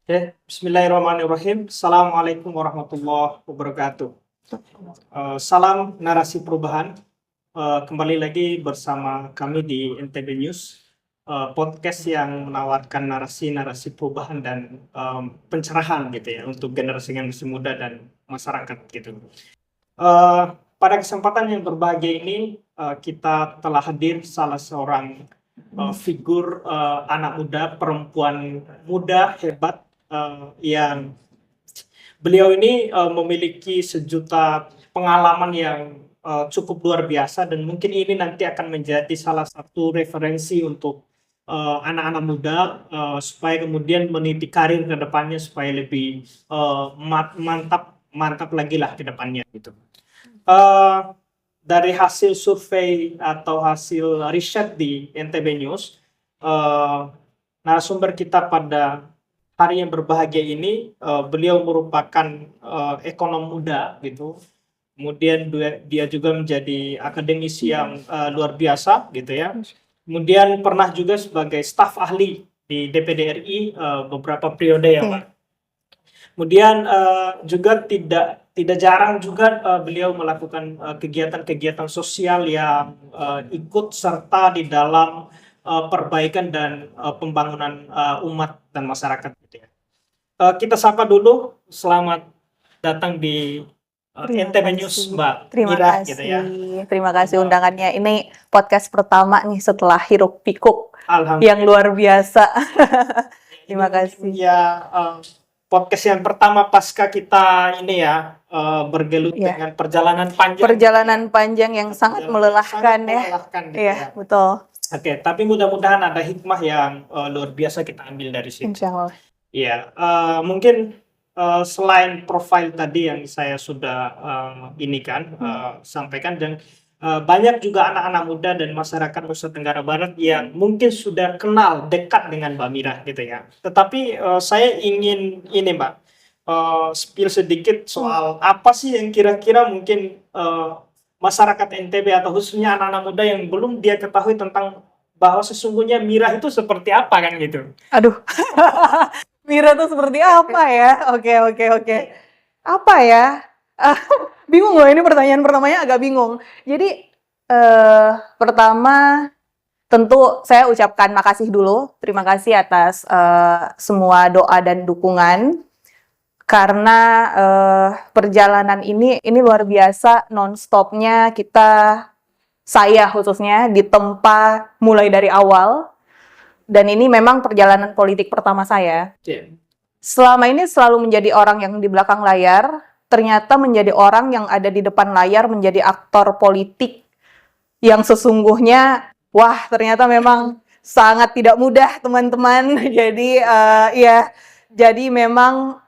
Oke, bismillahirrahmanirrahim. Assalamualaikum warahmatullahi wabarakatuh. Salam narasi perubahan. Kembali lagi bersama kami di NTB News, podcast yang menawarkan narasi-narasi perubahan dan pencerahan gitu ya untuk generasi muda dan masyarakat gitu. Pada kesempatan yang berbahagia ini, kita telah hadir salah seorang figur anak muda, perempuan muda hebat yang beliau ini memiliki sejuta pengalaman yang cukup luar biasa dan mungkin ini nanti akan menjadi salah satu referensi untuk anak-anak muda supaya kemudian meniti karir ke depannya supaya lebih mantap lagi lah ke depannya gitu. Dari hasil survei atau hasil riset di NTB News, narasumber kita pada hari yang berbahagia ini, beliau merupakan ekonom muda gitu. Kemudian dia juga menjadi akademisi yang luar biasa gitu ya. Kemudian pernah juga sebagai staf ahli di DPD RI beberapa periode ya Pak. Kemudian juga tidak jarang juga beliau melakukan kegiatan-kegiatan sosial yang ikut serta di dalam perbaikan dan pembangunan umat dan masyarakat gitu ya. Kita sapa dulu, selamat datang di NTB News Mbak Terima Ira kasih. gitu ya. Terima kasih undangannya. Ini podcast pertama nih setelah hiruk pikuk Alhamdulillah. yang luar biasa. Terima kasih. Ya, podcast yang pertama pasca kita ini ya bergelut dengan perjalanan panjang. Perjalanan panjang yang sangat melelahkan ya. Gitu Iya, betul. Oke, tapi mudah-mudahan ada hikmah yang luar biasa kita ambil dari situ. Insya Allah. Iya, mungkin selain profil tadi yang saya sudah sampaikan dan banyak juga anak-anak muda dan masyarakat Nusa Tenggara Barat yang mungkin sudah kenal dekat dengan Mbak Mira gitu ya. Tetapi saya ingin ini Mbak, spill sedikit soal apa sih yang kira-kira mungkin masyarakat NTB atau khususnya anak-anak muda yang belum dia ketahui tentang bahwa sesungguhnya Mira itu seperti apa kan gitu. Aduh, Mira itu seperti apa ya? Oke. Apa ya? Bingung loh, ini pertanyaan pertamanya agak bingung. Jadi pertama tentu saya ucapkan makasih dulu. Terima kasih atas semua doa dan dukungan. Karena perjalanan ini luar biasa, non-stopnya saya khususnya ditempa mulai dari awal. Dan ini memang perjalanan politik pertama saya. Selama ini selalu menjadi orang yang di belakang layar, ternyata menjadi orang yang ada di depan layar, menjadi aktor politik yang sesungguhnya, wah ternyata memang sangat tidak mudah teman-teman. Jadi memang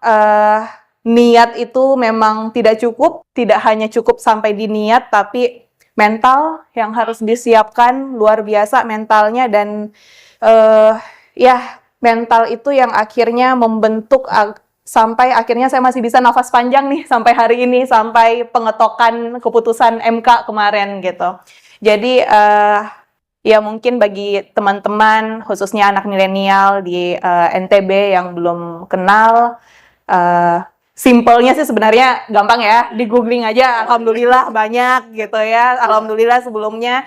niat itu memang tidak cukup, tidak hanya cukup sampai di niat, tapi mental yang harus disiapkan luar biasa mentalnya dan mental itu yang akhirnya membentuk sampai akhirnya saya masih bisa nafas panjang nih sampai hari ini, sampai pengetokan keputusan MK kemarin gitu. Jadi ya mungkin bagi teman-teman khususnya anak milenial di NTB yang belum kenal, simpelnya sih sebenarnya gampang ya, di googling aja, alhamdulillah banyak gitu ya. Alhamdulillah sebelumnya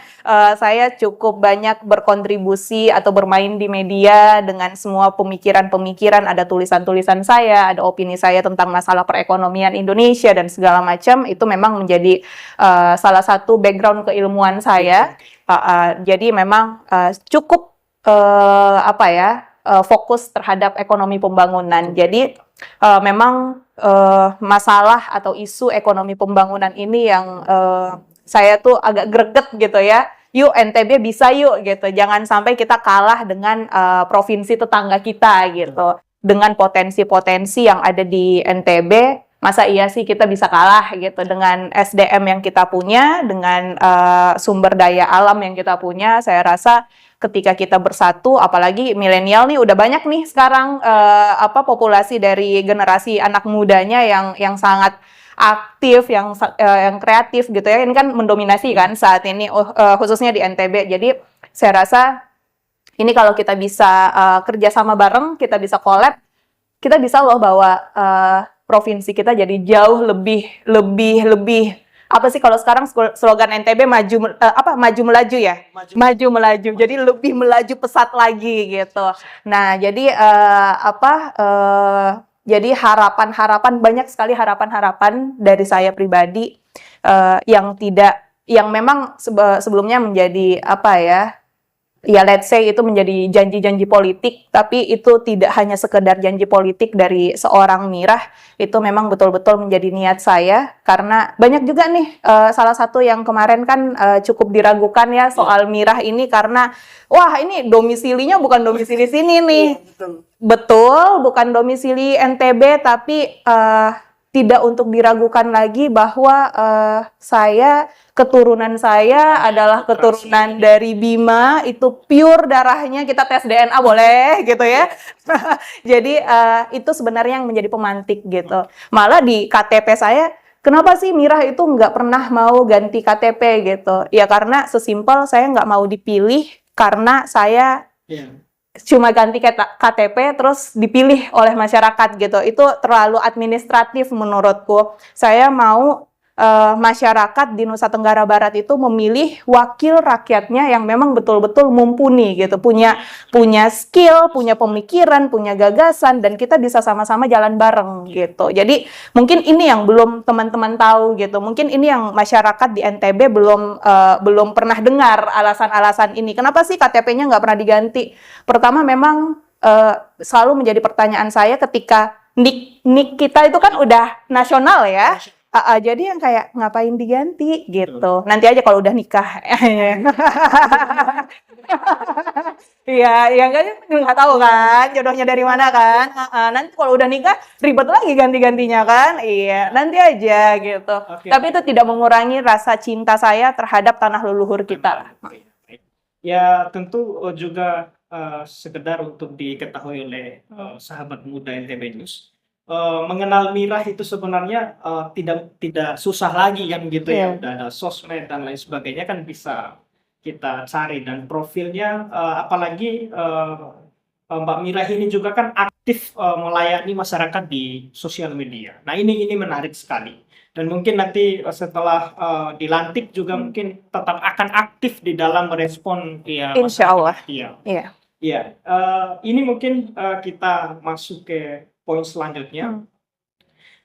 saya cukup banyak berkontribusi atau bermain di media dengan semua pemikiran-pemikiran, ada tulisan-tulisan saya, ada opini saya tentang masalah perekonomian Indonesia dan segala macam. Itu memang menjadi salah satu background keilmuan saya. Jadi memang cukup fokus terhadap ekonomi pembangunan. Jadi memang masalah atau isu ekonomi pembangunan ini yang saya tuh agak greget gitu ya. Yuk NTB bisa yuk gitu. Jangan sampai kita kalah dengan provinsi tetangga kita gitu. Dengan potensi-potensi yang ada di NTB, masa iya sih kita bisa kalah gitu dengan SDM yang kita punya, dengan sumber daya alam yang kita punya. Saya rasa ketika kita bersatu, apalagi milenial nih udah banyak nih sekarang populasi dari generasi anak mudanya yang sangat aktif, yang kreatif gitu ya. Ini kan mendominasi kan saat ini khususnya di NTB. Jadi saya rasa ini kalau kita bisa kerjasama bareng, kita bisa collab, kita bisa loh bawa provinsi kita jadi jauh lebih apa sih kalau sekarang slogan NTB maju melaju ya, maju melaju, jadi lebih melaju pesat lagi gitu. Nah jadi jadi harapan banyak sekali harapan dari saya pribadi yang memang sebelumnya menjadi ya let's say itu menjadi janji-janji politik, tapi itu tidak hanya sekedar janji politik dari seorang Mirah, itu memang betul-betul menjadi niat saya, karena banyak juga nih, salah satu yang kemarin kan cukup diragukan ya soal Mirah ini, karena wah ini domisilinya bukan domisili sini nih. Betul, bukan domisili NTB, tapi tidak untuk diragukan lagi bahwa keturunan saya adalah keturunan dari Bima, itu pure darahnya, kita tes DNA boleh gitu ya. Jadi itu sebenarnya yang menjadi pemantik gitu. Malah di KTP saya, kenapa sih Mirah itu nggak pernah mau ganti KTP gitu? Ya karena sesimpel saya nggak mau dipilih karena saya cuma ganti KTP terus dipilih oleh masyarakat gitu. Itu terlalu administratif menurutku. Saya mau masyarakat di Nusa Tenggara Barat itu memilih wakil rakyatnya yang memang betul-betul mumpuni gitu, punya skill, punya pemikiran, punya gagasan, dan kita bisa sama-sama jalan bareng gitu. Jadi mungkin ini yang belum teman-teman tahu gitu, mungkin ini yang masyarakat di NTB belum pernah dengar alasan-alasan ini. Kenapa sih KTP-nya nggak pernah diganti? Pertama memang selalu menjadi pertanyaan saya ketika nik kita itu kan udah nasional ya. Jadi yang kayak ngapain diganti gitu. Nanti aja kalau udah nikah. Iya, yang nggak tahu kan jodohnya dari mana kan. Nanti kalau udah nikah ribet lagi ganti-gantinya kan. Iya, nanti aja gitu. Tapi itu tidak mengurangi rasa cinta saya terhadap tanah leluhur kita lah. Ya tentu juga sekedar untuk diketahui oleh sahabat muda NTB News. Mengenal Mirah itu sebenarnya tidak susah lagi kan gitu ya. Udah ada sosmed dan lain sebagainya kan bisa kita cari, dan profilnya apalagi Mbak Mirah ini juga kan aktif melayani masyarakat di sosial media. Nah ini menarik sekali, dan mungkin nanti setelah dilantik juga mungkin tetap akan aktif di dalam merespon ya. Insya Allah. Iya. Ini mungkin kita masuk ke poin selanjutnya.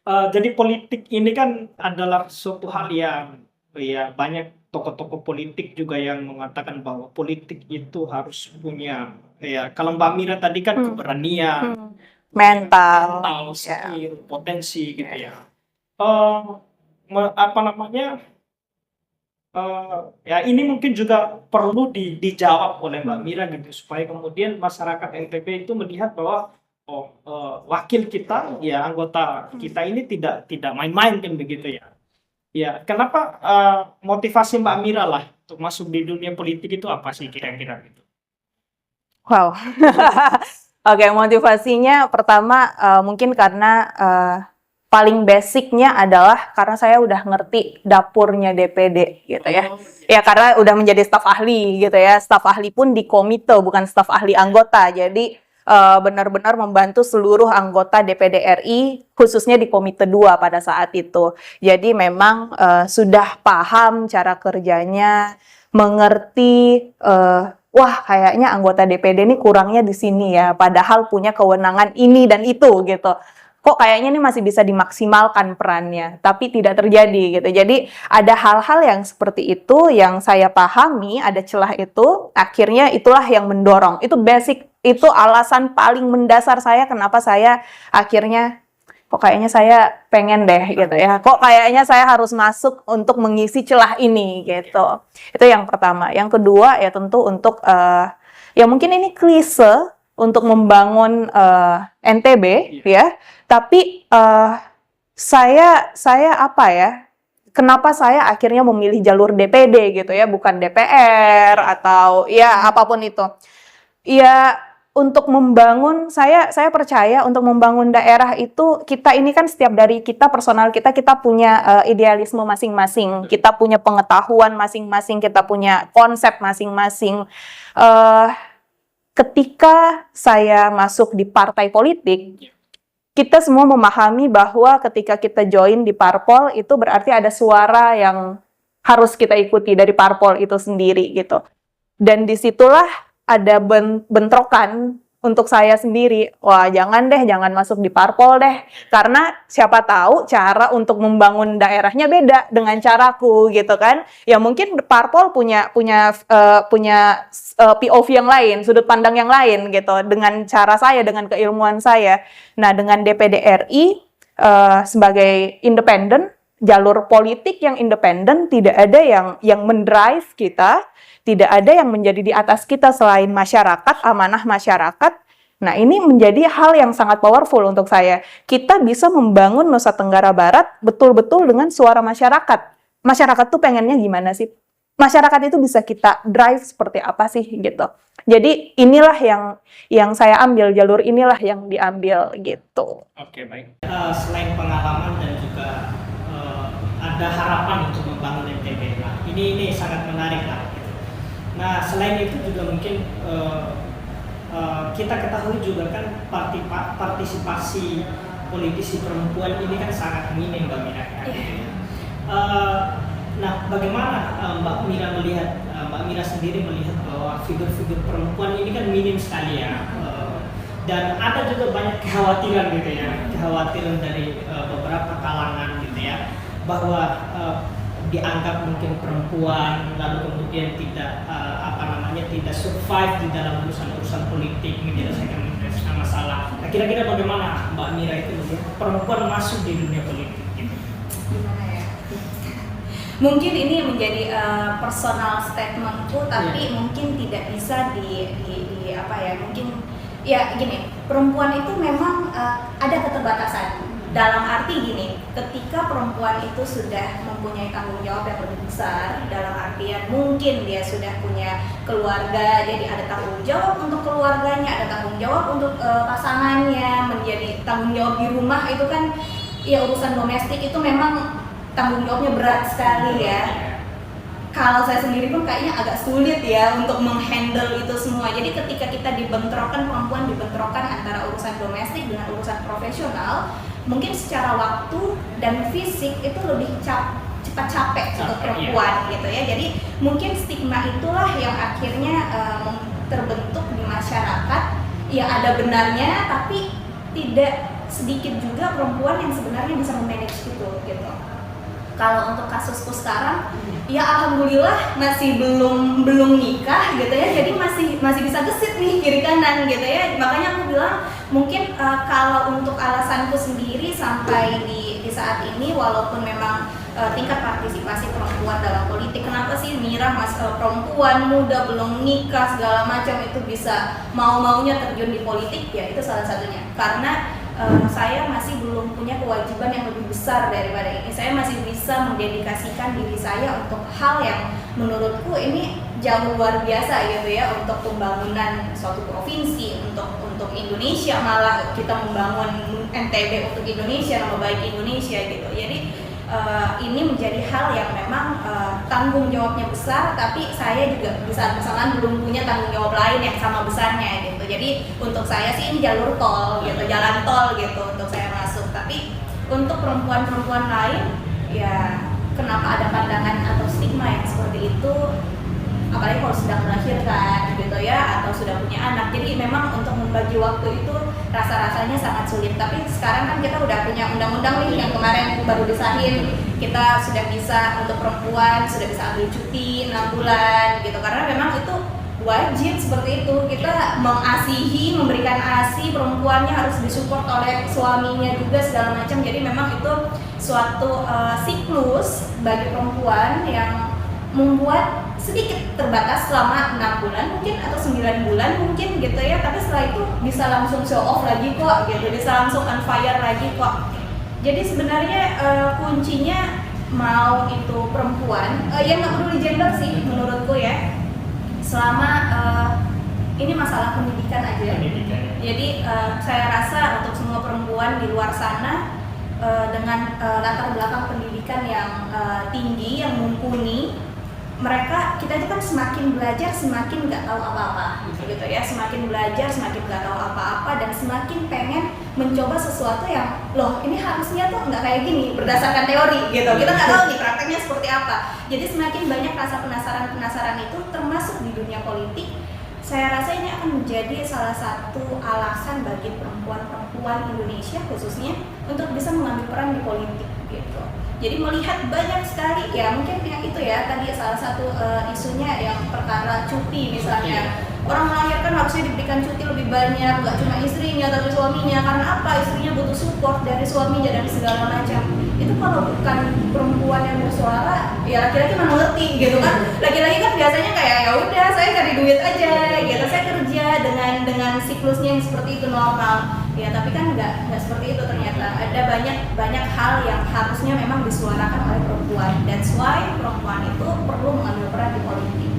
Jadi politik ini kan adalah suatu hal yang ya banyak tokoh-tokoh politik juga yang mengatakan bahwa politik itu harus punya ya, kalau Mbak Mira tadi kan keberanian, mental, skill, potensi gitu ya. Ya ini mungkin juga perlu dijawab oleh Mbak Mira gitu, supaya kemudian masyarakat NTB itu melihat bahwa wakil kita ya, anggota kita ini tidak main-main kan begitu ya. Ya, kenapa motivasi Mbak Mira lah untuk masuk di dunia politik itu apa sih kira-kira gitu? Wow. Oke, motivasinya pertama mungkin karena paling basicnya adalah karena saya udah ngerti dapurnya DPD gitu ya. Ya karena udah menjadi staf ahli gitu ya. Staf ahli pun di komite, bukan staf ahli anggota. Jadi benar-benar membantu seluruh anggota DPD RI, khususnya di Komite 2 pada saat itu. Jadi memang sudah paham cara kerjanya, mengerti, wah kayaknya anggota DPD ini kurangnya di sini ya, padahal punya kewenangan ini dan itu gitu. Kok kayaknya ini masih bisa dimaksimalkan perannya, tapi tidak terjadi gitu. Jadi ada hal-hal yang seperti itu yang saya pahami, ada celah itu, akhirnya itulah yang mendorong. Itu basic, itu alasan paling mendasar saya kenapa saya akhirnya kok kayaknya saya pengen deh gitu ya. Kok kayaknya saya harus masuk untuk mengisi celah ini gitu. Itu yang pertama. Yang kedua ya tentu untuk ya mungkin ini klise untuk membangun NTB ya. Tapi saya apa ya? Kenapa saya akhirnya memilih jalur DPD gitu ya, bukan DPR atau ya apapun itu. Ya untuk membangun, saya percaya untuk membangun daerah itu kita ini kan setiap dari kita personal kita punya idealisme masing-masing, kita punya pengetahuan masing-masing, kita punya konsep masing-masing. Ketika saya masuk di partai politik, kita semua memahami bahwa ketika kita join di parpol itu berarti ada suara yang harus kita ikuti dari parpol itu sendiri gitu. Dan disitulah ada bentrokan untuk saya sendiri. Wah, jangan masuk di parpol deh. Karena siapa tahu cara untuk membangun daerahnya beda dengan caraku gitu kan. Ya mungkin parpol punya POV yang lain, sudut pandang yang lain gitu dengan cara saya, dengan keilmuan saya. Nah, dengan DPD RI sebagai independen, jalur politik yang independen, tidak ada yang mendrive kita, tidak ada yang menjadi di atas kita selain masyarakat, amanah masyarakat. Nah, ini menjadi hal yang sangat powerful untuk saya. Kita bisa membangun Nusa Tenggara Barat betul-betul dengan suara masyarakat. Masyarakat tuh pengennya gimana sih? Masyarakat itu bisa kita drive seperti apa sih gitu. Jadi inilah yang saya ambil, jalur inilah yang diambil gitu. Oke, baik. Selain pengalaman dan juga ada harapan untuk membangun NTB. Nah, ini sangat menarik lah. Nah, selain itu juga mungkin kita ketahui juga kan partisipasi politisi perempuan ini kan sangat minim Mbak Mira. Nah, bagaimana Mbak Mira melihat, Mbak Mira sendiri melihat bahwa figur-figur perempuan ini kan minim sekali ya, dan ada juga banyak kekhawatiran gitu ya, kekhawatiran dari beberapa kalangan gitu ya, bahwa dianggap mungkin perempuan lalu kemudian tidak tidak survive di dalam urusan politik, menyelesaikan masalah. Nah, kira-kira bagaimana Mbak Mira itu melihat perempuan masuk di dunia politik gitu? Gimana ya? Mungkin ini menjadi personal statementku, tapi mungkin tidak bisa di apa ya? Mungkin ya gini, perempuan itu memang ada keterbatasan. Dalam arti gini, ketika perempuan itu sudah mempunyai tanggung jawab yang lebih besar, dalam artian mungkin dia sudah punya keluarga, jadi ada tanggung jawab untuk keluarganya, ada tanggung jawab untuk pasangannya, menjadi tanggung jawab di rumah itu kan, ya urusan domestik itu memang tanggung jawabnya berat sekali ya. Kalau saya sendiri pun kayaknya agak sulit ya untuk menghandle itu semua. Jadi ketika kita dibentrokan, perempuan dibentrokan antara urusan domestik dengan urusan profesional, mungkin secara waktu dan fisik itu lebih cepat capek untuk perempuan gitu ya. Jadi mungkin stigma itulah yang akhirnya terbentuk di masyarakat. Ya ada benarnya, tapi tidak sedikit juga perempuan yang sebenarnya bisa memanage itu gitu. Kalau untuk kasusku sekarang, ya alhamdulillah masih belum nikah gitu ya, jadi masih bisa gesit nih kiri kanan gitu ya. Makanya aku bilang mungkin kalau untuk alasanku sendiri sampai di saat ini, walaupun memang tingkat partisipasi perempuan dalam politik, kenapa sih Mira perempuan muda belum nikah segala macam itu bisa mau-maunya terjun di politik, ya itu salah satunya karena saya masih belum punya kewajiban yang lebih besar daripada ini. Saya masih bisa mendedikasikan diri saya untuk hal yang menurutku ini jauh luar biasa gitu ya, untuk pembangunan suatu provinsi, untuk Indonesia, malah kita membangun NTB untuk Indonesia, nama baik Indonesia gitu. Jadi ini menjadi hal yang memang tanggung jawabnya besar, tapi saya juga bisa misalkan belum punya tanggung jawab lain yang sama besarnya gitu. Jadi untuk saya sih ini jalur tol gitu, jalan tol gitu untuk saya masuk. Tapi untuk perempuan-perempuan lain, ya kenapa ada pandangan atau stigma yang seperti itu? Apalagi kalau sudah melahirkan gitu ya, atau sudah punya anak. Jadi memang untuk membagi waktu itu rasa-rasanya sangat sulit. Tapi sekarang kan kita udah punya undang-undang nih yang kemarin baru disahin. Kita sudah bisa untuk perempuan sudah bisa ambil cuti 6 bulan gitu. Karena memang itu wajib seperti itu. Kita mengasihi, memberikan ASI, perempuannya harus disupport oleh suaminya juga segala macam. Jadi memang itu suatu siklus bagi perempuan yang membuat sedikit terbatas selama 6 bulan mungkin atau 9 bulan mungkin gitu ya, tapi setelah itu bisa langsung show off lagi kok gitu, bisa langsung on fire lagi kok. Jadi sebenarnya kuncinya mau itu perempuan, yang nggak peduli gender sih menurutku ya, selama ini masalah pendidikan aja. Jadi saya rasa untuk semua perempuan di luar sana dengan latar belakang pendidikan yang tinggi, yang mumpuni, kita itu kan semakin belajar semakin nggak tahu apa-apa gitu ya, semakin belajar semakin nggak tahu apa-apa dan semakin pengen mencoba sesuatu yang loh ini harusnya tuh nggak kayak gini berdasarkan teori gitu, kita nggak tahu nih prakteknya seperti apa. Jadi semakin banyak rasa penasaran itu termasuk di dunia politik. Saya rasa ini akan menjadi salah satu alasan bagi perempuan Indonesia khususnya untuk bisa mengambil peran di politik gitu. Jadi melihat banyak sekali ya, mungkin yang itu ya tadi salah satu isunya yang perkara cuti misalnya. Orang melahirkan harusnya diberikan cuti lebih banyak, nggak cuma istrinya tapi suaminya. Karena apa? Istrinya butuh support dari suaminya dan segala macam. Itu kalau bukan perempuan yang bersuara, ya laki-laki mana ngerti gitu kan? Laki-laki kan biasanya kayak ya udah saya cari duit aja, gitu. Saya kerja dengan siklusnya yang seperti itu normal. Ya tapi kan nggak seperti itu ternyata. Ada banyak hal yang harusnya memang disuarakan oleh perempuan. That's why perempuan itu perlu mengambil peran di politik.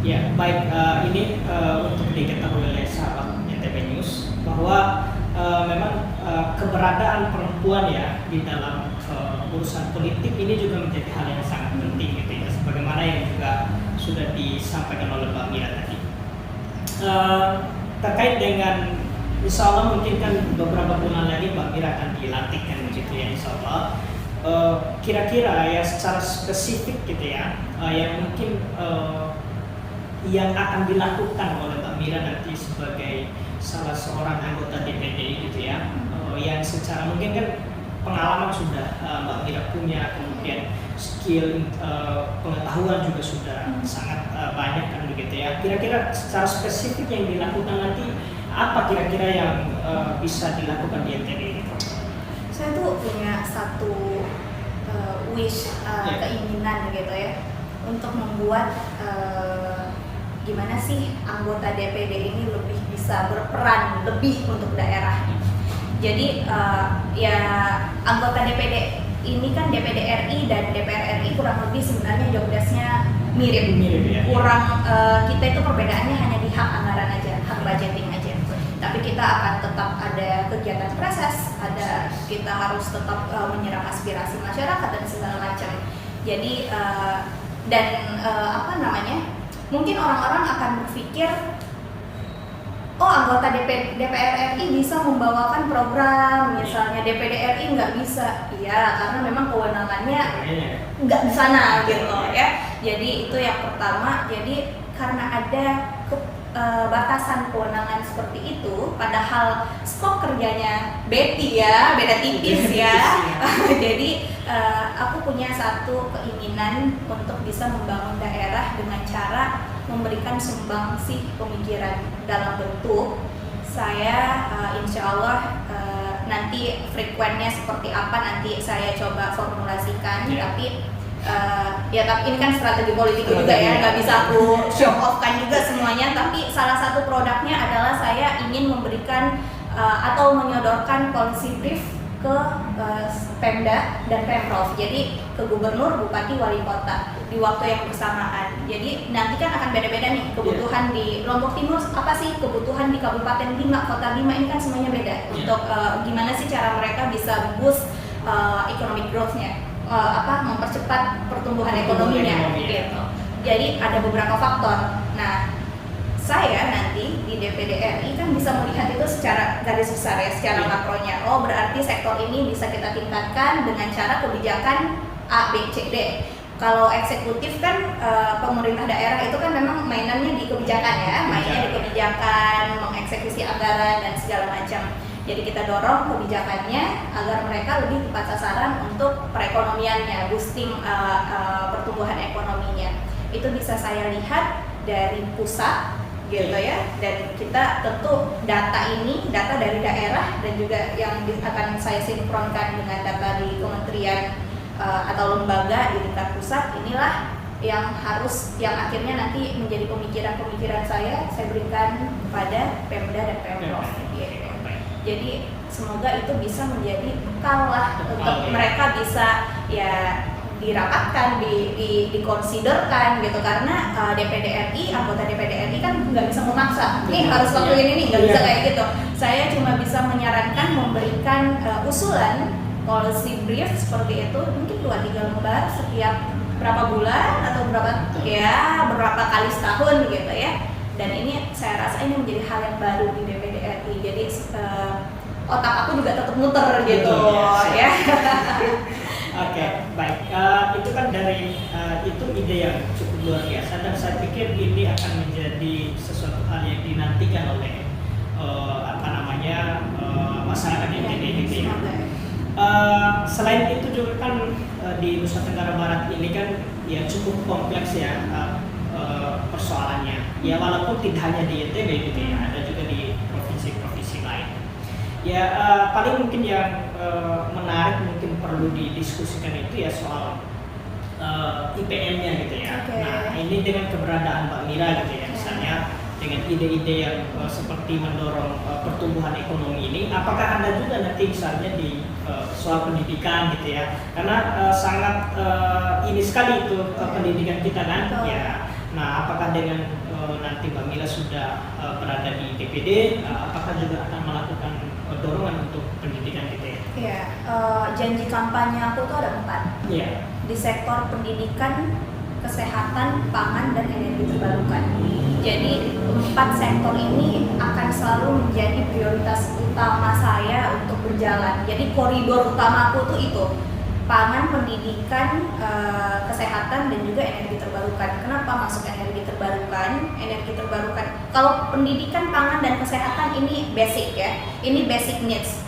Ya, baik, ini untuk diketahui oleh sahabat NTB News bahwa memang keberadaan perempuan ya di dalam urusan politik ini juga menjadi hal yang sangat penting gitu ya, sebagaimana yang juga sudah disampaikan oleh Mbak Mira tadi. Terkait dengan insya Allah mungkin kan beberapa bulan lagi Mbak Mira akan dilantik kan begitu ya, insya Allah. Kira-kira ya secara spesifik gitu ya, yang mungkin yang akan dilakukan oleh Mbak Mira nanti sebagai salah seorang anggota DPD gitu ya, yang secara mungkin kan pengalaman sudah Mbak Mira punya, kemudian skill pengetahuan juga sudah sangat banyak kan begitu ya. Kira-kira secara spesifik yang dilakukan nanti apa kira-kira yang bisa dilakukan di NTB ini? Saya tuh punya satu wish, keinginan gitu ya, untuk membuat gimana sih anggota DPD ini lebih bisa berperan lebih untuk daerahnya. Jadi ya anggota DPD ini kan DPD RI dan DPR RI kurang lebih sebenarnya job desk-nya mirip ya. Kurang kita itu perbedaannya hanya di hak anggaran aja, hak budgeting aja. Tapi kita akan tetap ada kegiatan preses, kita harus tetap menyerap aspirasi masyarakat dan segala macam. Jadi mungkin orang-orang akan berpikir, oh anggota DPR RI bisa membawakan program, misalnya DPD RI nggak bisa. Iya, karena memang kewenangannya nggak di sana gitu ya. Jadi itu yang pertama. Jadi karena ada batasan kewenangan seperti itu, padahal skop kerjanya beda tipis ya. Jadi aku punya satu keinginan untuk bisa membangun daerah dengan cara memberikan sumbangsih pemikiran dalam bentuk saya insya Allah nanti frekuennya seperti apa nanti saya coba formulasikan, tapi ini kan strategi politik juga ya, nggak bisa aku show off kan juga semuanya. Tapi salah satu produknya adalah saya ingin memberikan atau menyodorkan policy brief ke Pemda dan Pemprov, jadi ke gubernur, bupati, wali kota di waktu yang bersamaan. Jadi nanti kan akan beda-beda nih kebutuhan di Lombok Timur apa sih, kebutuhan di Kabupaten Bima, Kota Bima ini kan semuanya beda. Untuk gimana sih cara mereka bisa boost economic growth-nya, mempercepat pertumbuhan ekonominya gitu. Jadi ada beberapa faktor. Nah, saya nanti di DPD RI kan bisa melihat itu secara garis besar ya, secara makronya. Oh, berarti sektor ini bisa kita tingkatkan dengan cara kebijakan A, B, C, D. Kalau eksekutif kan pemerintah daerah itu kan memang mainannya di kebijakan ya, mainnya di kebijakan, mengeksekusi anggaran dan segala macam. Jadi kita dorong kebijakannya agar mereka lebih tepat sasaran untuk perekonomiannya, boosting pertumbuhan ekonominya. Itu bisa saya lihat dari pusat gitu ya, dan kita tentu data dari daerah dan juga yang akan saya sinkronkan dengan data di kementerian atau lembaga di tingkat pusat. Inilah yang akhirnya nanti menjadi pemikiran saya berikan kepada Pemda dan Pemprov gitu. Jadi semoga itu bisa menjadi bekal lah untuk mereka bisa ya dirapatkan, dikonsiderkan gitu, karena DPD RI, anggota DPD RI kan nggak bisa memaksa, nih harus lakuin ini, nggak bisa kayak gitu. Saya cuma bisa menyarankan, memberikan usulan policy brief seperti itu, mungkin 2-3 lembar setiap berapa bulan atau berapa kali setahun gitu ya. Dan ini saya rasa ini menjadi hal yang baru di DPD RI. Jadi otak aku juga tetap muter gitu ya. Oke, baik. Itu kan dari itu ide yang cukup luar biasa dan saya pikir ini akan menjadi sesuatu hal yang dinantikan oleh masyarakat NTB gitu ya. Selain itu juga kan di Nusa Tenggara Barat ini kan ya cukup kompleks ya persoalannya. Ya walaupun tidak hanya di NTB gitu ya, ada juga di provinsi-provinsi lain. Ya paling mungkin yang menarik mungkin perlu didiskusikan itu ya soal IPM-nya gitu ya. Okay. Nah ini dengan keberadaan Mbak Mira gitu ya, misalnya dengan ide-ide yang seperti mendorong pertumbuhan ekonomi ini, apakah Anda juga nanti misalnya di soal pendidikan gitu ya, karena sangat ini sekali itu pendidikan kita kan ya. Nah apakah dengan nanti Mbak Mira sudah berada di DPD, apakah juga akan melakukan dorongan untuk pendidikan gitu ya? Iya, janji kampanye aku tuh ada 4. Iya. Di sektor pendidikan, kesehatan, pangan, dan energi terbarukan. Jadi 4 sektor ini akan selalu menjadi prioritas utama saya untuk berjalan. Jadi koridor utama aku tuh itu pangan, pendidikan, kesehatan, dan juga energi terbarukan. Kenapa masuk energi terbarukan? Energi terbarukan, kalau pendidikan, pangan, dan kesehatan ini basic ya, ini basic needs.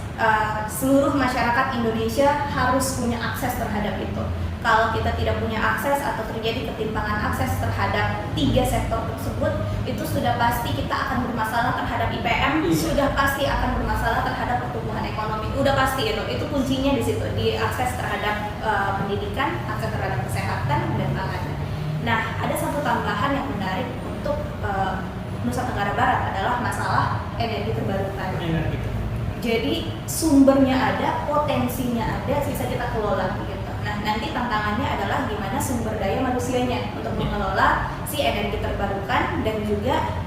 Seluruh masyarakat Indonesia harus punya akses terhadap itu. Kalau kita tidak punya akses atau terjadi ketimpangan akses terhadap 3 sektor tersebut, itu sudah pasti kita akan bermasalah terhadap IPM, sudah pasti akan bermasalah terhadap pertumbuhan ekonomi. Udah pasti itu kuncinya di situ, di akses terhadap pendidikan, akses terhadap kesehatan, dan pangan. Nah, ada satu tambahan yang menarik untuk Nusa Tenggara Barat adalah masalah energi terbarukan. Jadi sumbernya ada, potensinya ada, sisa kita kelola gitu. Nah, nanti tantangannya adalah gimana sumber daya manusianya untuk mengelola si energi terbarukan, dan juga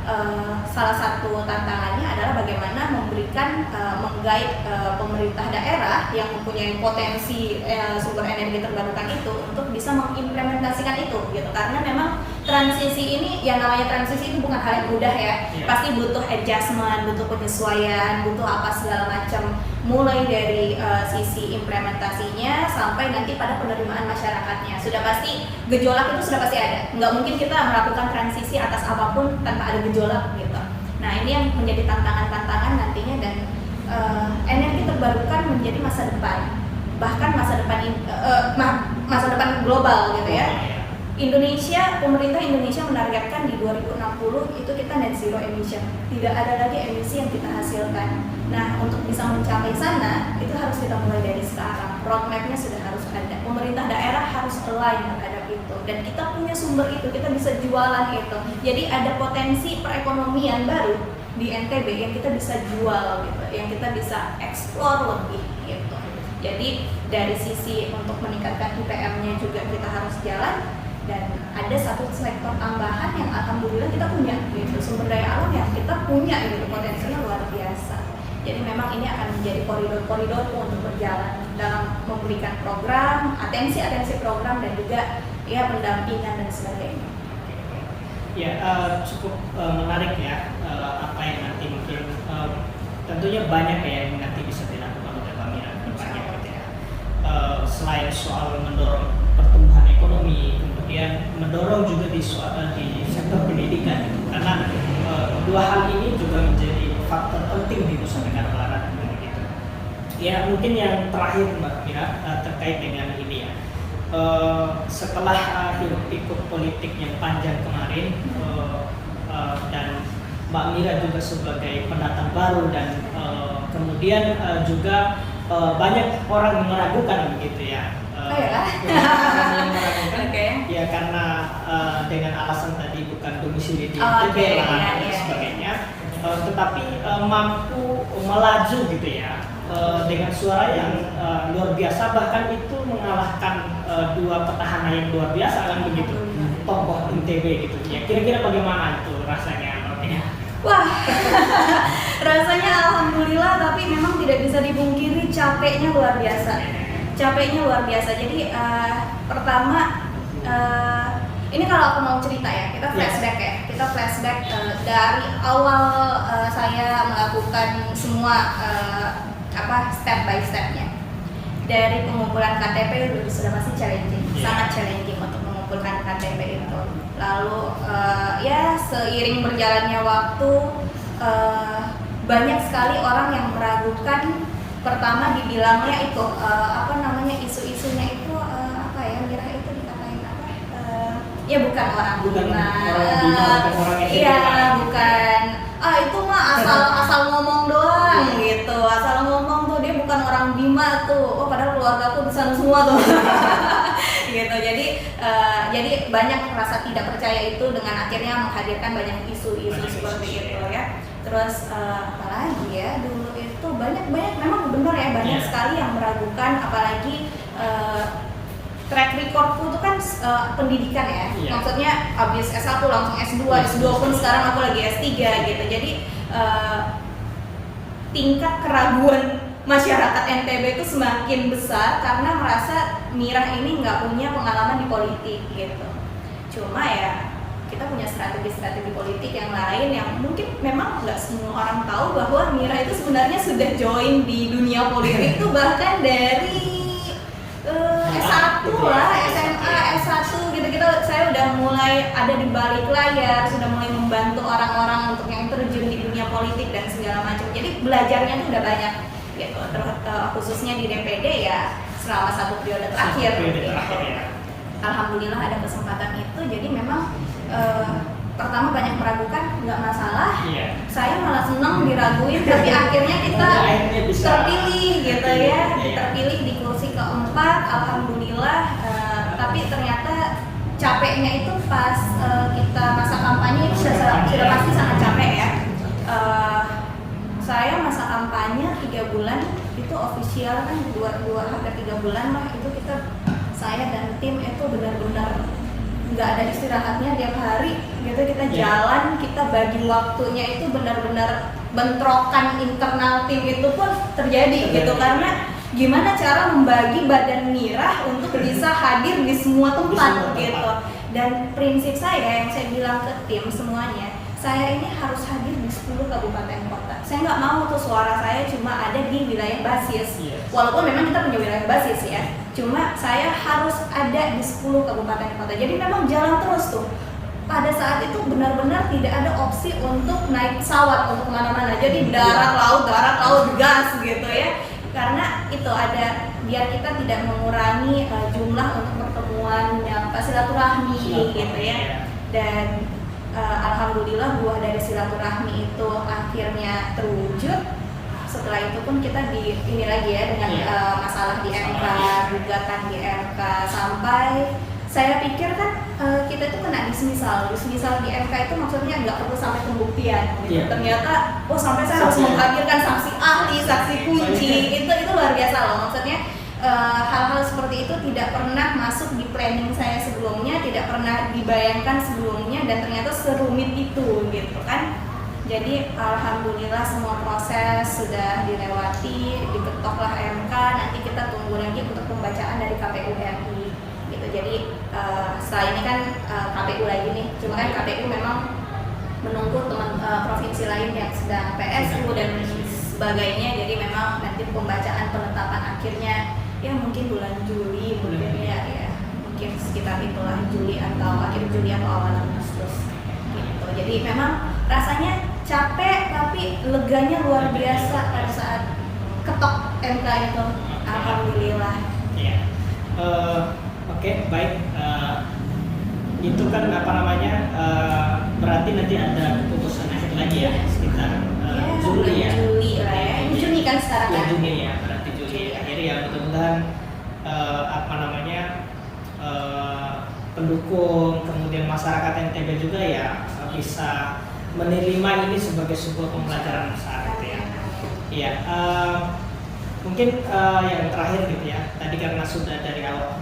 salah satu tantangannya adalah bagaimana memberikan menggait pemerintah daerah yang mempunyai potensi sumber energi terbarukan itu untuk bisa mengimplementasikan itu gitu. Karena memang transisi ini, yang namanya transisi itu bukan hal yang mudah ya. Pasti butuh adjustment, butuh penyesuaian, butuh apa segala macam, mulai dari sisi implementasinya sampai nanti pada penerimaan masyarakatnya. Sudah pasti gejolak itu sudah pasti ada. Nggak mungkin kita melakukan transisi atas apapun tanpa ada gejolak gitu. Nah, ini yang menjadi tantangan-tantangan nantinya, dan energi terbarukan menjadi masa depan, bahkan masa depan global gitu ya. Pemerintah Indonesia menargetkan di 2060 itu kita net zero emission. Tidak ada lagi emisi yang kita hasilkan. Nah, untuk bisa mencapai sana, itu harus kita mulai dari sekarang. Roadmap-nya sudah harus ada. Pemerintah daerah harus align terhadap itu. Dan kita punya sumber itu, kita bisa jualan itu. Jadi ada potensi perekonomian baru di NTB yang kita bisa jual gitu, yang kita bisa explore lebih gitu. Jadi dari sisi untuk meningkatkan IPM-nya juga kita harus jalan. Dan ada satu sektor tambahan yang alhamdulillah kita punya gitu, sumber daya alam yang kita punya gitu, potensinya luar biasa. Jadi memang ini akan menjadi koridor-koridor untuk berjalan dalam memberikan program, atensi program, dan juga ya pendampingan dan sebagainya. Ya, cukup menarik ya apa yang nanti mungkin tentunya banyak ya yang nanti bisa dilakukan oleh Mbak Mira ke depannya gitu ya. Selain soal mendorong pertumbuhan ekonomi, kemudian mendorong juga di sektor pendidikan gitu. Karena 2 hal ini juga menjadi faktor penting di Nusa Tenggara Barat gitu. Ya mungkin yang terakhir Mbak Mira terkait dengan ini ya. Setelah hiruk pikuk politik yang panjang kemarin dan Mbak Mira juga sebagai pendatang baru, dan kemudian juga banyak orang yang meragukan begitu ya. Okay. Ya karena dengan alasan tadi bukan domisili di NTB dan sebagainya, tetapi mampu melaju gitu ya dengan suara yang luar biasa, bahkan itu mengalahkan 2 petahana yang luar biasa kan begitu, tokoh NTB gitu ya. Kira-kira bagaimana itu rasanya? Wah, rasanya alhamdulillah, tapi memang tidak bisa dipungkiri capeknya luar biasa. Jadi pertama Ini kalau aku mau cerita ya, kita flashback ya. Kita flashback dari awal saya melakukan semua step by stepnya. Dari pengumpulan KTP sudah pasti challenging, sangat challenging untuk mengumpulkan KTP itu. Lalu ya seiring berjalannya waktu banyak sekali orang yang meragukan. Pertama dibilangnya itu isu-isunya itu Mira itu dikatain apa? Ya bukan orang Bima. Iya, bukan. Itu mah asal ngomong doang gitu. Asal ngomong tuh dia bukan orang Bima tuh. Oh padahal keluarga aku di sana semua tuh. Gitu. Jadi banyak rasa tidak percaya itu dengan akhirnya menghadirkan banyak isu-isu seperti itu ya. Terus apalagi ya dulu itu banyak memang benar ya banyak sekali yang meragukan, apalagi track recordku itu kan pendidikan ya. Maksudnya habis S1 langsung S2 pun sekarang aku lagi S3 gitu. Jadi tingkat keraguan masyarakat NTB itu semakin besar karena merasa Mira ini nggak punya pengalaman di politik gitu. Cuma ya kita punya strategi-strategi politik yang lain yang mungkin memang nggak semua orang tahu bahwa Mira itu sebenarnya sudah join di dunia politik tuh bahkan dari S1 lah, SMA, S1 gitu-gitu. Saya udah mulai ada di balik layar, sudah mulai membantu orang-orang untuk yang terjun di dunia politik dan segala macam. Jadi belajarnya tuh udah banyak gitu. Khususnya di DPD ya selama 1 periode terakhir. Alhamdulillah ada kesempatan itu. Jadi memang pertama banyak meragukan, nggak masalah. Saya malah senang diraguin, tapi akhirnya kita terpilih gitu ya, terpilih di kursi keempat, alhamdulillah. Tapi ternyata capeknya itu pas kita masa kampanye itu sudah pasti sangat capek ya. Saya masa kampanye 3 bulan itu official kan, hampir 3 bulan lah itu saya dan tim itu benar-benar nggak ada istirahatnya tiap hari gitu. Kita jalan, kita bagi waktunya itu benar-benar bentrokan internal tim itu pun terjadi gitu, karena gimana cara membagi badan Mira untuk bisa hadir di semua tempat gitu. Dan prinsip saya yang saya bilang ke tim semuanya, saya ini harus hadir di 10 kabupaten kota. Saya nggak mau tuh suara saya cuma ada di wilayah basis. Walaupun memang kita punya wilayah basis ya, cuma saya harus ada di 10 kabupaten kota. Jadi memang jalan terus tuh. Pada saat itu benar-benar tidak ada opsi untuk naik pesawat untuk kemana-mana. Jadi darat laut gas gitu ya. Karena itu ada, biar kita tidak mengurangi jumlah untuk pertemuan yang silaturahmi gitu ya. Dan alhamdulillah buah dari silaturahmi itu akhirnya terwujud. Setelah itu pun kita ini lagi ya dengan masalah di MK, gugatan di MK, sampai saya pikir kan kita itu kena dismisal di MK itu maksudnya nggak perlu sampai pembuktian gitu. Ternyata sampai saya harus menghadirkan saksi ahli, saksi kunci, itu luar biasa loh. Maksudnya hal-hal seperti itu tidak pernah masuk di planning saya sebelumnya, tidak pernah dibayangkan sebelumnya, dan ternyata serumit itu gitu kan. Jadi alhamdulillah semua proses sudah dilewati, diketoklah MK. Nanti kita tunggu lagi untuk pembacaan dari KPU RI gitu. Jadi setelah ini kan KPU lagi nih, cuma kan KPU memang menunggu teman provinsi lain yang sedang PSU dan sebagainya. Jadi memang nanti pembacaan penetapan akhirnya ya mungkin bulan Juli, mungkin mungkin sekitar itulah, Juli atau akhir Juli atau awal Agustus gitu. Jadi memang rasanya capek tapi leganya luar biasa pada saat ketok MK itu. Alhamdulillah. Oke, baik. Itu kan berarti nanti ada keputusan akhir lagi ya sekitar Juli ya. Juli lah ya. Ini Juni kan sekarang ya. Juni ya, berarti Juli akhir ya. Mudah-mudahan pendukung kemudian masyarakat NTB juga ya bisa menerima ini sebagai sebuah pembelajaran besar gitu ya. Iya. Mungkin yang terakhir gitu ya. Tadi karena sudah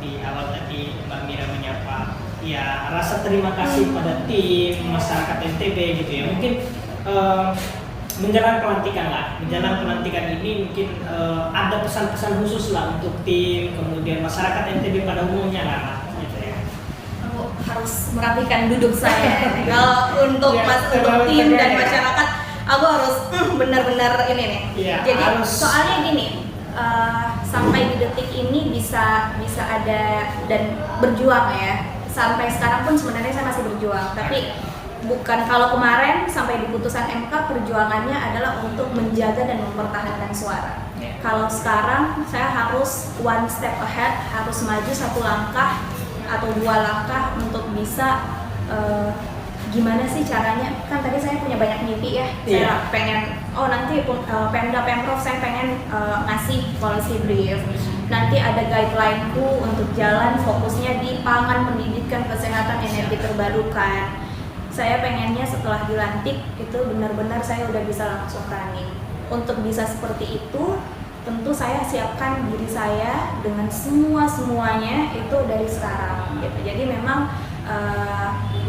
di awal tadi Mbak Mira menyapa, ya rasa terima kasih pada tim masyarakat NTB gitu ya. Mungkin menjelang pelantikan ini mungkin ada pesan-pesan khusus lah untuk tim, kemudian masyarakat NTB pada umumnya lah gitu ya. harus merapikan duduk saya. Kalau untuk untuk tim dan masyarakat, aku harus benar-benar ini nih. Jadi soalnya gini, sampai di detik ini bisa ada dan berjuang ya. Sampai sekarang pun sebenarnya saya masih berjuang, tapi bukan kalau kemarin sampai di putusan MK perjuangannya adalah untuk menjaga dan mempertahankan suara. Kalau sekarang saya harus one step ahead, harus maju satu langkah atau dua langkah untuk bisa gimana sih caranya. Kan tadi saya punya banyak mimpi ya. Saya pengen nanti Pemda Pemprov saya pengen ngasih policy brief. Nanti ada guideline-ku untuk jalan fokusnya di pangan, pendidikan, kesehatan, energi terbarukan. Saya pengennya setelah dilantik itu benar-benar saya udah bisa langsung running. Untuk bisa seperti itu, tentu saya siapkan diri saya dengan semuanya itu dari sekarang gitu. Jadi memang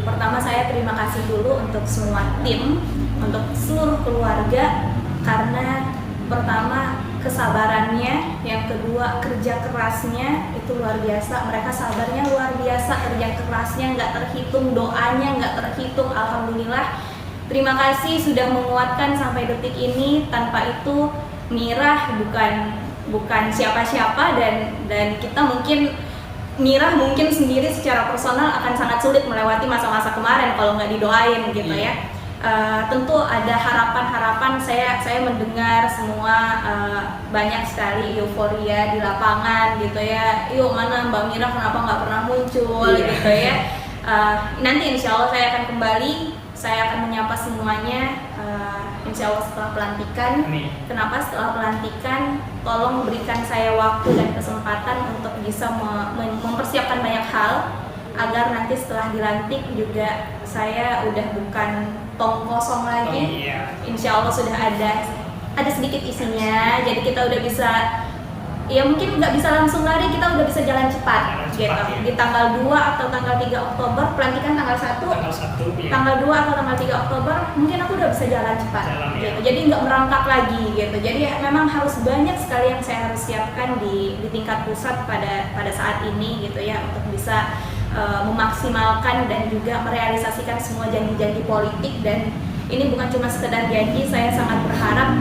pertama saya terima kasih dulu untuk semua tim, untuk seluruh keluarga, karena pertama kesabarannya, yang kedua kerja kerasnya itu luar biasa. Mereka sabarnya luar biasa, kerja kerasnya nggak terhitung, doanya nggak terhitung. Alhamdulillah, terima kasih sudah menguatkan sampai detik ini. Tanpa itu Mirah bukan siapa-siapa, dan kita Mirah mungkin sendiri secara personal akan sangat sulit melewati masa-masa kemarin kalau nggak didoain gitu ya. Tentu ada harapan-harapan, saya mendengar semua banyak sekali euforia di lapangan gitu ya. Yuk mana Mbak Mirah kenapa nggak pernah muncul gitu ya. Nanti insya Allah saya akan kembali, saya akan menyapa semuanya insya Allah setelah pelantikan. Kenapa setelah pelantikan? Tolong berikan saya waktu dan kesempatan untuk bisa mempersiapkan banyak hal, agar nanti setelah dilantik juga saya udah bukan tong kosong lagi. Insya Allah sudah ada sedikit isinya, jadi kita udah bisa, ya mungkin nggak bisa langsung lari, kita udah bisa jalan cepat gitu. Di tanggal 2 atau tanggal 3 Oktober, pelantikan tanggal 1, tanggal 2 atau tanggal 3 Oktober mungkin aku udah bisa jalan cepat gitu. Jadi nggak merangkak lagi gitu. Jadi memang harus banyak sekali yang saya harus siapkan di tingkat pusat pada saat ini gitu ya, untuk bisa memaksimalkan dan juga merealisasikan semua janji-janji politik. Dan ini bukan cuma sekedar janji, saya sangat berharap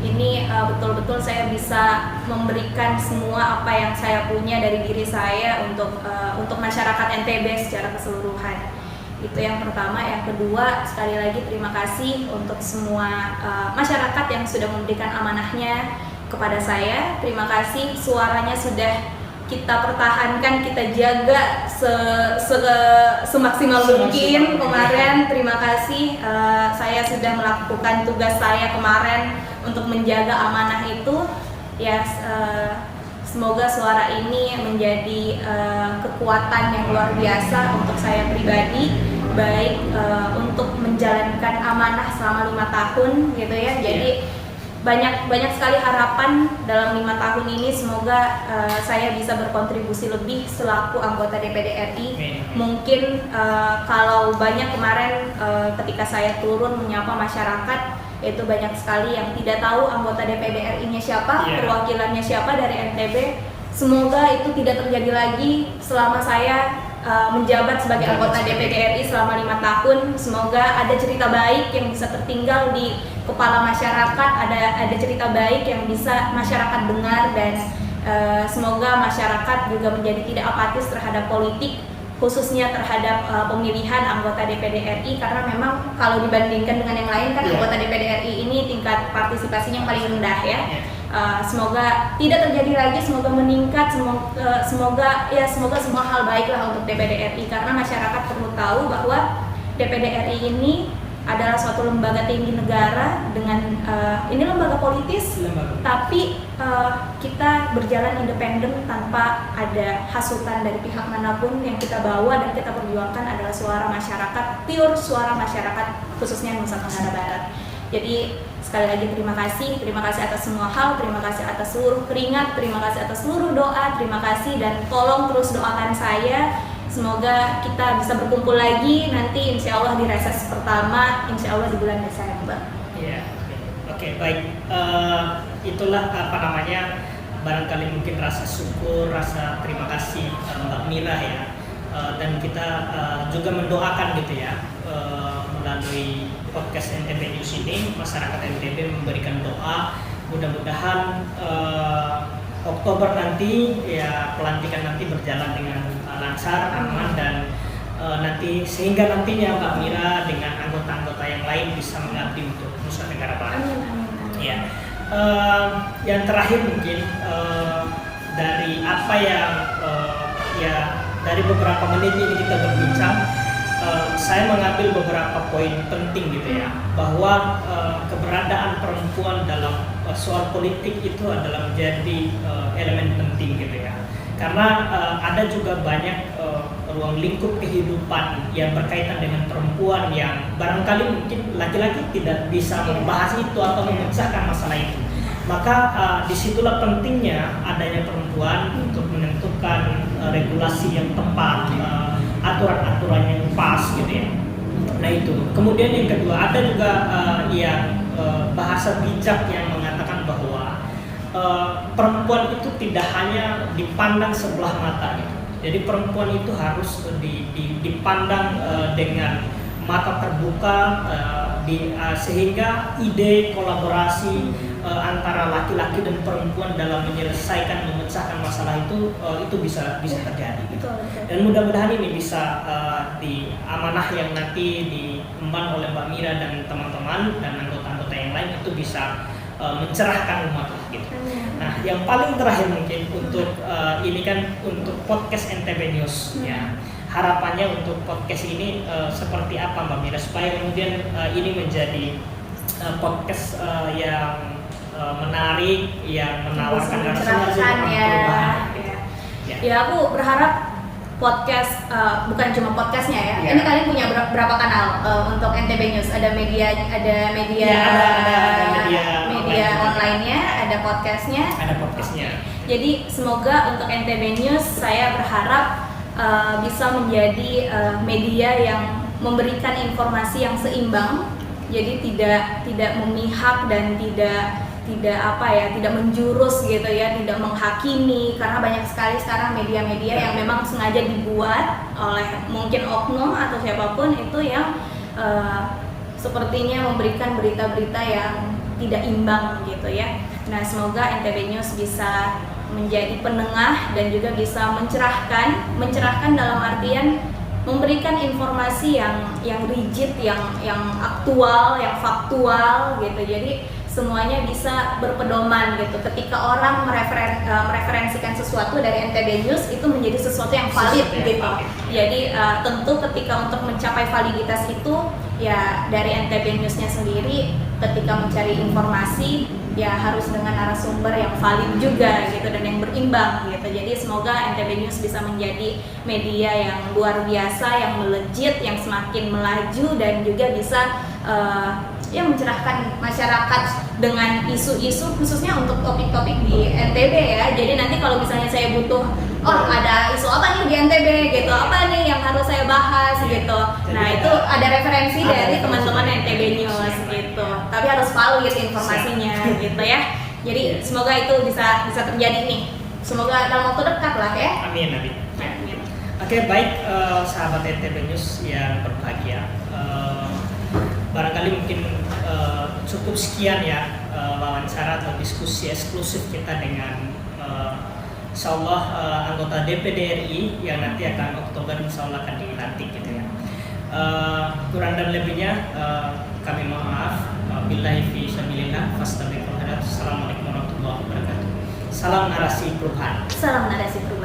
ini betul-betul saya bisa memberikan semua apa yang saya punya dari diri saya untuk masyarakat NTB secara keseluruhan. Itu yang pertama. Yang kedua, sekali lagi terima kasih untuk semua masyarakat yang sudah memberikan amanahnya kepada saya. Terima kasih, suaranya sudah kita pertahankan, kita jaga semaksimal mungkin kemarin. Terima kasih, saya sudah melakukan tugas saya kemarin untuk menjaga amanah itu ya. Semoga suara ini menjadi kekuatan yang luar biasa untuk saya pribadi, baik untuk menjalankan amanah selama 5 tahun gitu ya. Jadi banyak sekali harapan dalam 5 tahun ini. Semoga saya bisa berkontribusi lebih selaku anggota DPD RI. Mungkin kalau banyak kemarin ketika saya turun menyapa masyarakat, itu banyak sekali yang tidak tahu anggota DPD RI-nya siapa, perwakilannya siapa dari NTB. Semoga itu tidak terjadi lagi selama saya menjabat sebagai anggota DPD RI selama 5 tahun. Semoga ada cerita baik yang bisa tertinggal di kepala masyarakat, ada cerita baik yang bisa masyarakat dengar, dan semoga masyarakat juga menjadi tidak apatis terhadap politik, khususnya terhadap pemilihan anggota DPD RI, karena memang kalau dibandingkan dengan yang lain kan anggota DPD RI ini tingkat partisipasinya yang paling rendah ya. Semoga tidak terjadi lagi, semoga meningkat, semoga semua hal baiklah untuk DPD RI, karena masyarakat perlu tahu bahwa DPD RI ini adalah suatu lembaga tinggi negara dengan ini lembaga politis, tapi kita berjalan independen tanpa ada hasutan dari pihak manapun. Yang kita bawa dan kita perjuangkan adalah suara masyarakat, pure suara masyarakat, khususnya Nusa Tenggara Barat. Jadi sekali lagi terima kasih atas semua hal, terima kasih atas seluruh keringat, terima kasih atas seluruh doa, terima kasih, dan tolong terus doakan saya. Semoga kita bisa berkumpul lagi nanti insya Allah di reses pertama, insya Allah di bulan Desember. Iya, oke, baik. Itulah barangkali mungkin rasa syukur, rasa terima kasih Mbak Mirah ya, dan kita juga mendoakan gitu ya, melalui podcast NTB News ini masyarakat NTB memberikan doa mudah-mudahan Oktober nanti ya pelantikan nanti berjalan dengan lancar, aman, dan nanti sehingga nantinya Mbak Mira dengan anggota-anggota yang lain bisa mengabdi untuk Nusa Tenggara Barat. Amin, amin, amin. Ya, yang terakhir mungkin dari apa yang ya dari beberapa menit ini kita berbincang, saya mengambil beberapa poin penting gitu ya, bahwa keberadaan perempuan dalam soal politik itu adalah menjadi elemen penting gitu ya, karena ada juga banyak ruang lingkup kehidupan yang berkaitan dengan perempuan yang barangkali mungkin laki-laki tidak bisa membahas itu atau memecahkan masalah itu. Maka disitulah pentingnya adanya perempuan untuk menentukan regulasi yang tepat, aturan-aturan yang pas gitu ya. Nah itu. Kemudian yang kedua ada juga yang bahasa bijak yang mengatakan bahwa perempuan itu tidak hanya dipandang sebelah mata gitu. Jadi perempuan itu harus dipandang dengan mata terbuka, sehingga ide kolaborasi antara laki-laki dan perempuan dalam menyelesaikan, memecahkan masalah itu bisa terjadi. Gitu. Dan mudah-mudahan ini bisa di amanah yang nanti diemban oleh Mbak Mira dan teman-teman dan anggota-anggota yang lain itu bisa mencerahkan umat gitu. Nah, yang paling terakhir mungkin untuk ini kan untuk podcast NTB News ya. Harapannya untuk podcast ini seperti apa Mbak Mira supaya kemudian ini menjadi podcast yang menarik, yang menawarkan narasi perubahan. Ya aku berharap podcast bukan cuma podcastnya ya. Ini kalian punya berapa kanal untuk NTB News? Ada media online-nya, ada podcastnya. Jadi semoga untuk NTB News saya berharap bisa menjadi media yang memberikan informasi yang seimbang. Jadi tidak memihak dan tidak menjurus gitu ya, tidak menghakimi, karena banyak sekali sekarang media-media yang memang sengaja dibuat oleh mungkin oknum atau siapapun itu yang sepertinya memberikan berita-berita yang tidak imbang gitu ya. Nah, semoga NTB News bisa menjadi penengah dan juga bisa mencerahkan dalam artian memberikan informasi yang rigid, yang aktual, yang faktual gitu. Jadi semuanya bisa berpedoman gitu. Ketika orang mereferensikan sesuatu dari NTB News itu menjadi sesuatu yang valid gitu. Jadi tentu ketika untuk mencapai validitas itu ya dari NTB News-nya sendiri ketika mencari informasi ya harus dengan narasumber yang valid juga gitu dan yang berimbang gitu. Jadi semoga NTB News bisa menjadi media yang luar biasa, yang melejit, yang semakin melaju dan juga bisa ya mencerahkan masyarakat dengan isu-isu khususnya untuk topik-topik di NTB ya. Jadi nanti kalau misalnya saya butuh ada isu apa nih di NTB gitu, apa nih yang harus saya bahas gitu. Nah, itu ada referensi dari teman-teman NTB News gitu. Tapi harus valid informasinya gitu ya. Jadi semoga itu bisa terjadi nih. Semoga dalam waktu dekat lah ya. Amin. Oke, baik sahabat NTB News yang berbahagia. Barangkali mungkin cukup sekian ya wawancara atau diskusi eksklusif kita dengan insyaallah anggota DPD RI yang nanti akan Oktober insyaallah akan dilantik gitu ya. Kurang dan lebihnya kami mohon maaf. Billahi fi sabilillah fastabiqul khairat. Assalamualaikum warahmatullahi wabarakatuh. Salam narasi perubahan. Salam narasi perubahan.